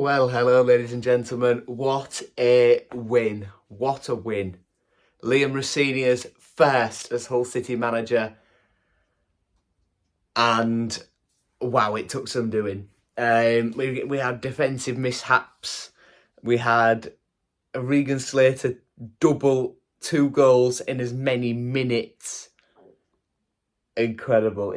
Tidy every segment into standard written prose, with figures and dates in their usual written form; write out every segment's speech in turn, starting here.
Well, hello, ladies and gentlemen. What a win. What a win. Liam Rosenior's first as Hull City manager. And wow, it took some doing. We had defensive mishaps. We had a REGAN SLATER double 2 goals in as many minutes. Incredible.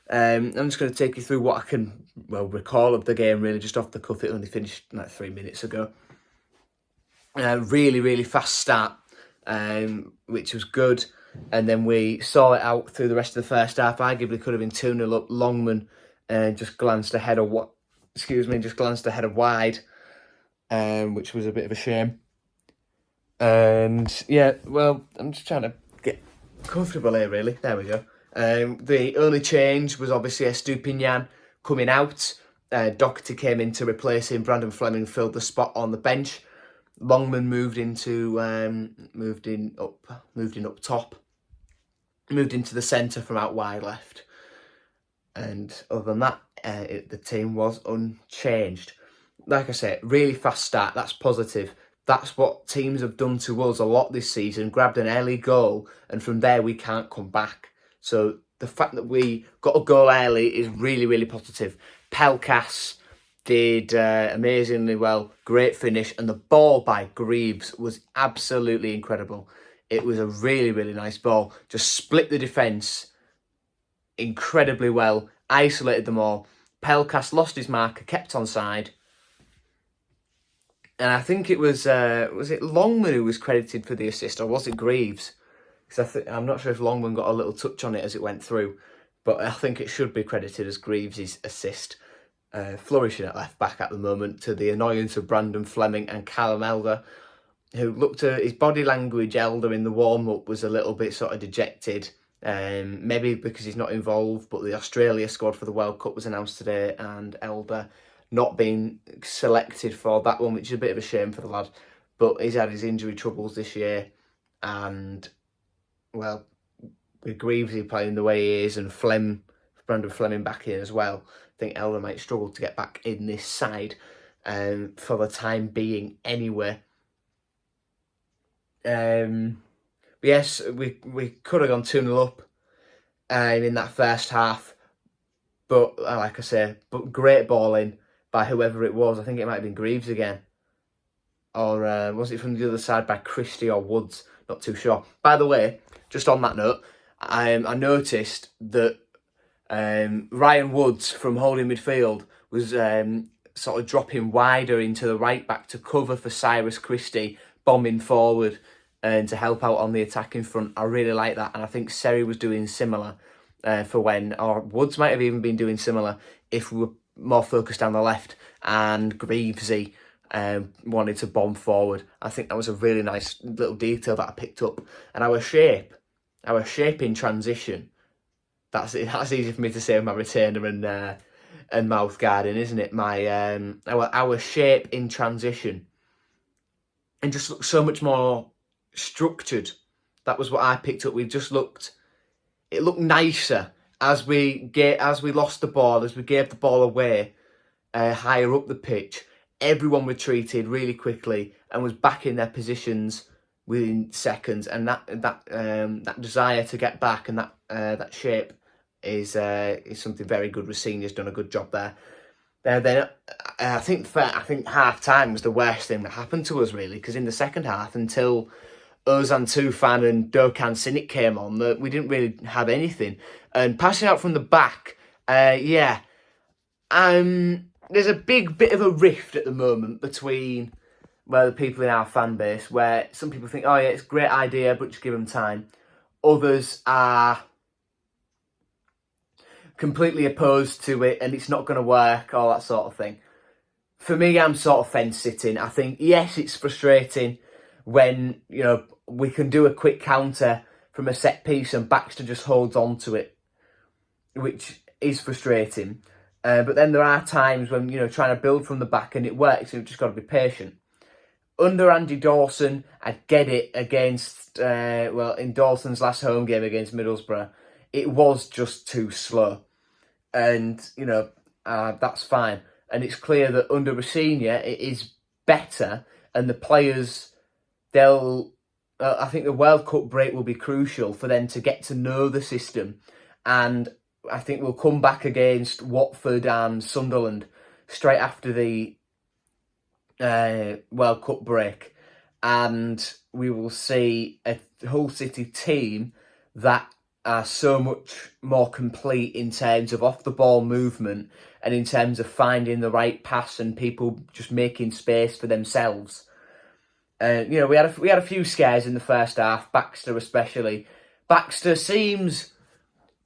I'm just going to take you through what I can recall of the game, really, just off the cuff. It only finished like 3 minutes ago. Really fast start, which was good. And then we saw it out through the rest of the first half. Arguably could have been 2-0 up. Longman just glanced ahead of wide, which was a bit of a shame. And yeah, well, I'm just trying to get comfortable here, really. There we go. The only change was obviously Estupinian coming out. Doherty came in to replace him. Brandon Fleming filled the spot on the bench. Longman moved into the centre from out wide left. And other than that, the team was unchanged. Like I said, really fast start. That's positive. That's what teams have done to us a lot this season. Grabbed an early goal, and from there we can't come back. So the fact that we got a goal early is really positive. Pelkas did amazingly well. Great finish. And the ball by Greaves was absolutely incredible. It was a really nice ball. Just split the defence incredibly well. Isolated them all. Pelkas lost his marker, kept onside. And I think it was it Longman who was credited for the assist, or was it Greaves? Because I'm not sure if Longman got a little touch on it as it went through, but I think it should be credited as Greaves' assist. Flourishing at left back at the moment, to the annoyance of Brandon Fleming and Callum Elder, who looked at his body language. Elder in the warm-up was a little bit sort of dejected, maybe because he's not involved, but the Australia squad for the World Cup was announced today, and Elder not being selected for that one, which is a bit of a shame for the lad. But he's had his injury troubles this year, and well, with Greavesy playing the way he is, and Brandon Fleming back in as well, I think Elder might struggle to get back in this side for the time being anyway. Yes, we could have gone 2-0 up in that first half, but like I say, great ball in by whoever it was. I think it might have been Greaves again, or was it from the other side by Christie or Woods? Not too sure. By the way, just on that note, I noticed that Ryan Woods from holding midfield was sort of dropping wider into the right back to cover for Cyrus Christie, bombing forward and to help out on the attacking front. I really like that, and I think Seri was doing similar or Woods might have even been doing similar if we were more focused down the left and Greavesy wanted to bomb forward. I think that was a really nice little detail that I picked up. And our shape in transition, that's easy for me to say with my retainer and mouth guarding, isn't it? Our shape in transition, and just looked so much more structured. That was what I picked up. It looked nicer as we lost the ball, as we gave the ball away higher up the pitch. Everyone retreated really quickly and was back in their positions within seconds. And that desire to get back and that shape is something very good. Rosenior's done a good job there. Then I think half time was the worst thing that happened to us, really, because in the second half, until Ozan Tufan and Dokan Sinic came on, we didn't really have anything. And passing out from the back, there's a big bit of a rift at the moment between the people in our fan base, where some people think, oh yeah, it's a great idea, but just give them time. Others are completely opposed to it, and it's not going to work, all that sort of thing. For me, I'm sort of fence sitting. I think, yes, it's frustrating when, we can do a quick counter from a set piece and Baxter just holds on to it, which is frustrating. But then there are times when, trying to build from the back and it works, and you've just got to be patient. Under Andy Dawson, I get it against, in Dawson's last home game against Middlesbrough, it was just too slow. And, that's fine. and it's clear that under Rosenior it is better, and the players, they'll... I think the World Cup break will be crucial for them to get to know the system, and I think we'll come back against Watford and Sunderland straight after the World Cup break, and we will see a Hull City team that are so much more complete in terms of off-the-ball movement and in terms of finding the right pass and people just making space for themselves. You know, we had a few scares in the first half, Baxter especially. Baxter seems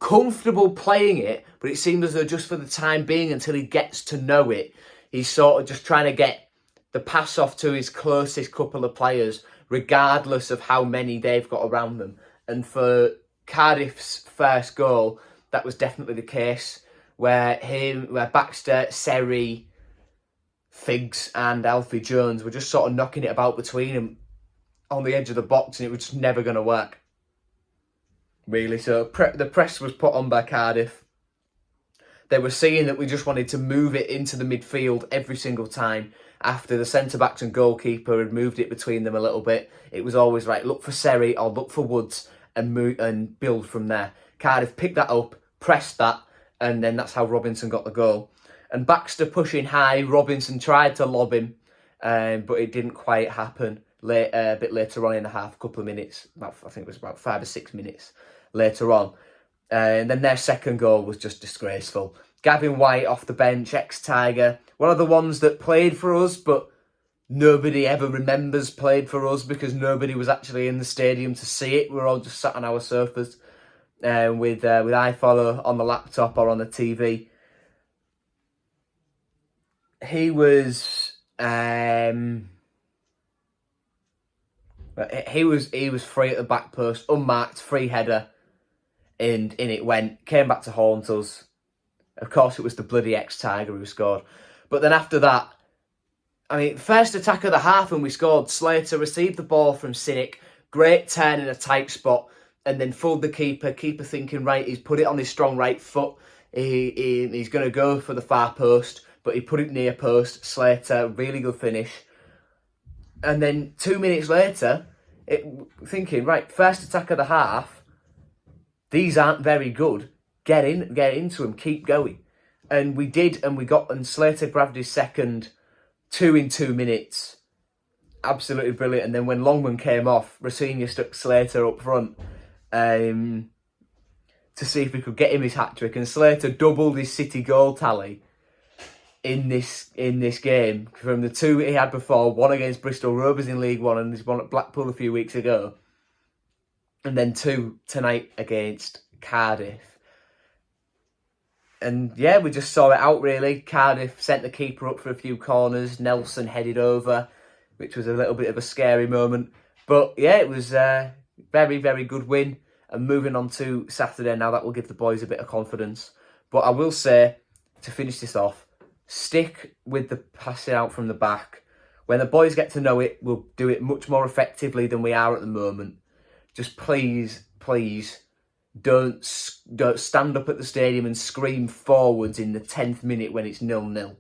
comfortable playing it, but it seems as though just for the time being, until he gets to know it, he's sort of just trying to get the pass off to his closest couple of players, regardless of how many they've got around them. And for Cardiff's first goal, that was definitely the case, where Baxter, Seri, Figs and Alfie Jones were just sort of knocking it about between them on the edge of the box, and it was just never going to work, really. So the press was put on by Cardiff. They were seeing that we just wanted to move it into the midfield every single time. After the centre-backs and goalkeeper had moved it between them a little bit, it was always right, look for Seri or look for Woods and build from there. Cardiff picked that up, pressed that, and then that's how Robinson got the goal. And Baxter pushing high, Robinson tried to lob him, but it didn't quite happen. A bit later on in the half, a couple of minutes, I think it was about 5 or 6 minutes later on. And then their second goal was just disgraceful. Gavin White off the bench, ex-Tiger, one of the ones that played for us, but nobody ever remembers played for us because nobody was actually in the stadium to see it. We were all just sat on our sofas with iFollow on the laptop or on the TV. He was free at the back post, unmarked, free header, and in it went. Came back to haunt us. Of course, it was the bloody ex-Tiger who scored. But then after that, I mean, first attack of the half when we scored, Slater received the ball from Cynic, great turn in a tight spot, and then fooled the keeper. Keeper thinking, right, he's put it on his strong right foot. He's going to go for the far post, but he put it near post. Slater, really good finish. And then 2 minutes later, thinking, right, first attack of the half, these aren't very good. Get into them, keep going. And we did, and Slater grabbed his second, 2 in 2 minutes. Absolutely brilliant. And then when Longman came off, Rosenior stuck Slater up front to see if we could get him his hat-trick. And Slater doubled his City goal tally in this game from the 2 he had before, one against Bristol Rovers in League One and his one at Blackpool a few weeks ago. And then 2 tonight against Cardiff. And yeah, we just saw it out really. Cardiff sent the keeper up for a few corners. Nelson headed over, which was a little bit of a scary moment. But yeah, it was a very, very good win. And moving on to Saturday now, that will give the boys a bit of confidence. But I will say, to finish this off, stick with the passing out from the back. When the boys get to know it, we'll do it much more effectively than we are at the moment. Just please, don't stand up at the stadium and scream forwards in the 10th minute when it's 0-0.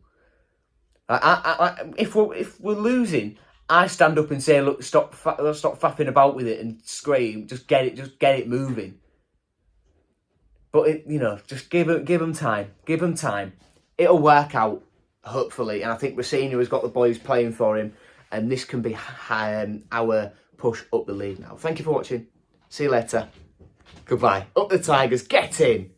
If we're losing, I stand up and say, look, stop faffing about with it and scream. Just get it moving. But just give them time. Give them time. It'll work out, hopefully. And I think Rosenior has got the boys playing for him, and this can be our push up the league now. Thank you for watching. See you later. Goodbye. Up the Tigers. Get in.